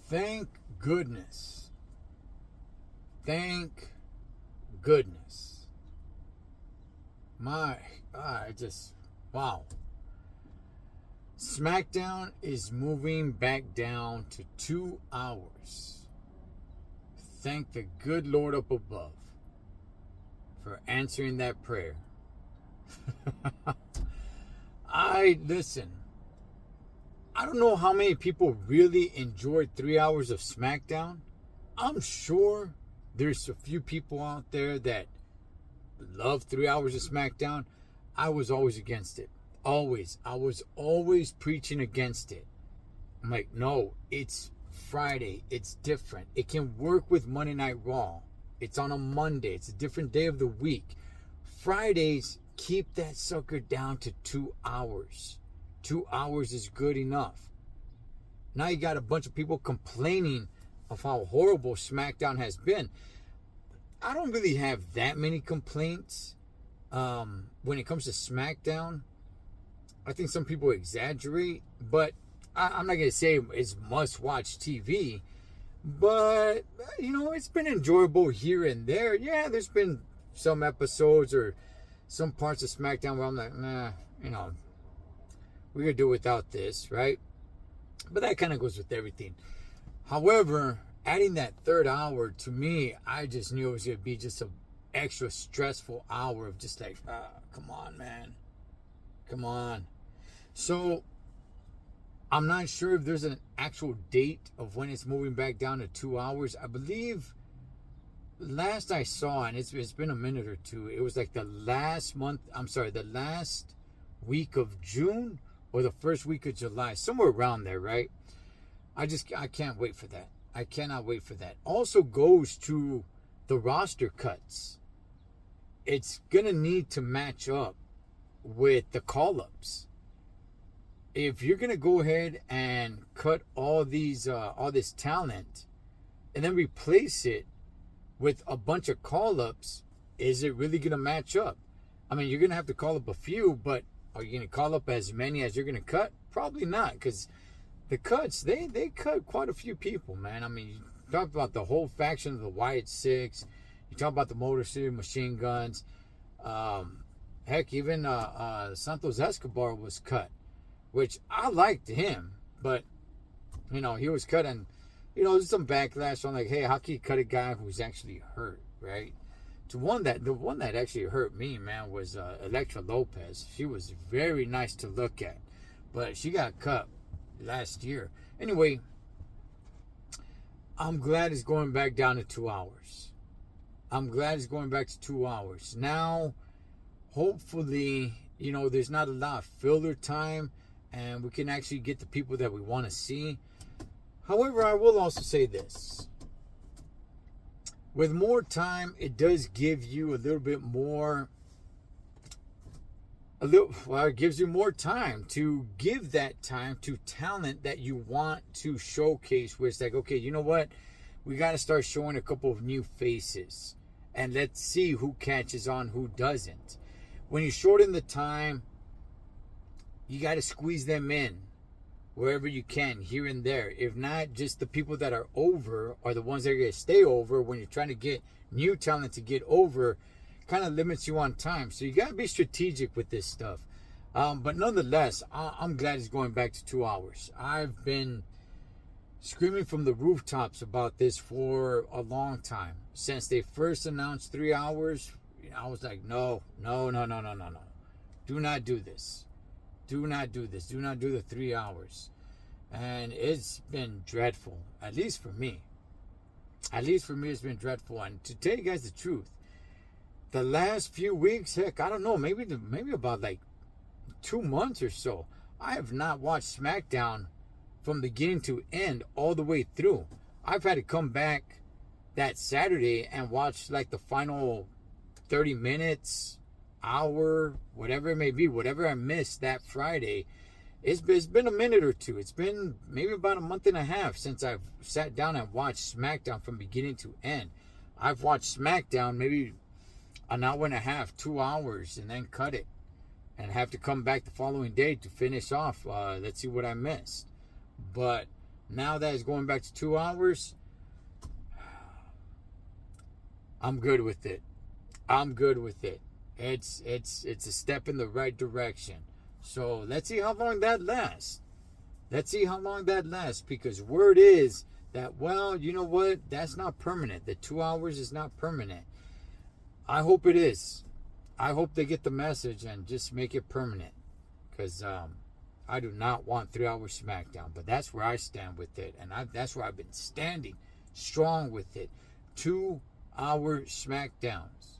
Thank goodness. Thank goodness. Wow. Smackdown is moving back down to 2 hours. Thank the good Lord up above for answering that prayer. Listen, I don't know how many people really enjoyed 3 hours of Smackdown. I'm sure there's a few people out there that love 3 hours of Smackdown. I was always against it. Always. I was always preaching against it. I'm like, no, it's Friday. It's different. It can work with Monday Night Raw. It's on a Monday. It's a different day of the week. Fridays, keep that sucker down to 2 hours. 2 hours is good enough. Now you got a bunch of people complaining of how horrible SmackDown has been. I don't really have that many complaints when it comes to SmackDown. I think some people exaggerate, but I'm not going to say it's must-watch TV. But, it's been enjoyable here and there. Yeah, there's been some episodes or some parts of SmackDown where I'm like, nah, we're going to do without this, right? But that kind of goes with everything. However, adding that third hour, to me, I just knew it was going to be just an extra stressful hour of just like, come on, man. Come on. So, I'm not sure if there's an actual date of when it's moving back down to 2 hours. I believe last I saw, and it's been a minute or two, it was like the last week of June or the first week of July, somewhere around there, right? I can't wait for that. I cannot wait for that. Also goes to the roster cuts. It's going to need to match up with the call-ups. If you're going to go ahead and cut all this talent and then replace it with a bunch of call-ups, is it really going to match up? I mean, you're going to have to call up a few, but are you going to call up as many as you're going to cut? Probably not, because the cuts, they cut quite a few people, man. I mean, you talk about the whole faction of the Wyatt Six. You talk about the Motor City Machine Guns. Heck, even Santos Escobar was cut, which I liked him, but, he was cut, and, there's some backlash on like, hey, how can you cut a guy who's actually hurt, right? The one that actually hurt me, man, was Elektra Lopez. She was very nice to look at, but she got cut last year. Anyway, I'm glad it's going back down to 2 hours. I'm glad it's going back to 2 hours. Now, hopefully, there's not a lot of filler time and we can actually get the people that we want to see. However, I will also say this. With more time, it does give you a little bit more, it gives you more time to give that time to talent that you want to showcase, where it's like, okay, you know what? We got to start showing a couple of new faces and let's see who catches on, who doesn't. When you shorten the time, you got to squeeze them in wherever you can, here and there. If not, just the people that are over are the ones that are going to stay over. When you're trying to get new talent to get over, kind of limits you on time. So you got to be strategic with this stuff. But nonetheless, I'm glad it's going back to 2 hours. I've been screaming from the rooftops about this for a long time. Since they first announced 3 hours, I was like, no. Do not do this. Do not do this. Do not do the 3 hours. And it's been dreadful. At least for me. At least for me, it's been dreadful. And to tell you guys the truth, the last few weeks, heck, I don't know, maybe about like 2 months or so, I have not watched SmackDown from beginning to end all the way through. I've had to come back that Saturday and watch like the final 30 minutes, hour, whatever it may be, whatever I missed that Friday. It's been a minute or two. It's been maybe about a month and a half since I've sat down and watched SmackDown from beginning to end. I've watched SmackDown maybe an hour and a half, 2 hours, and then cut it and have to come back the following day to finish off. Let's see what I missed. But Now that it's going back to 2 hours, I'm good with it. I'm good with it. It's a step in the right direction. So let's see how long that lasts. Let's see how long that lasts, because word is that, well, you know what? That's not permanent. The 2 hours is not permanent. I hope it is. I hope they get the message and just make it permanent, because I do not want 3 hour SmackDown. But that's where I stand with it, and that's where I've been standing strong with it. 2 hour SmackDowns.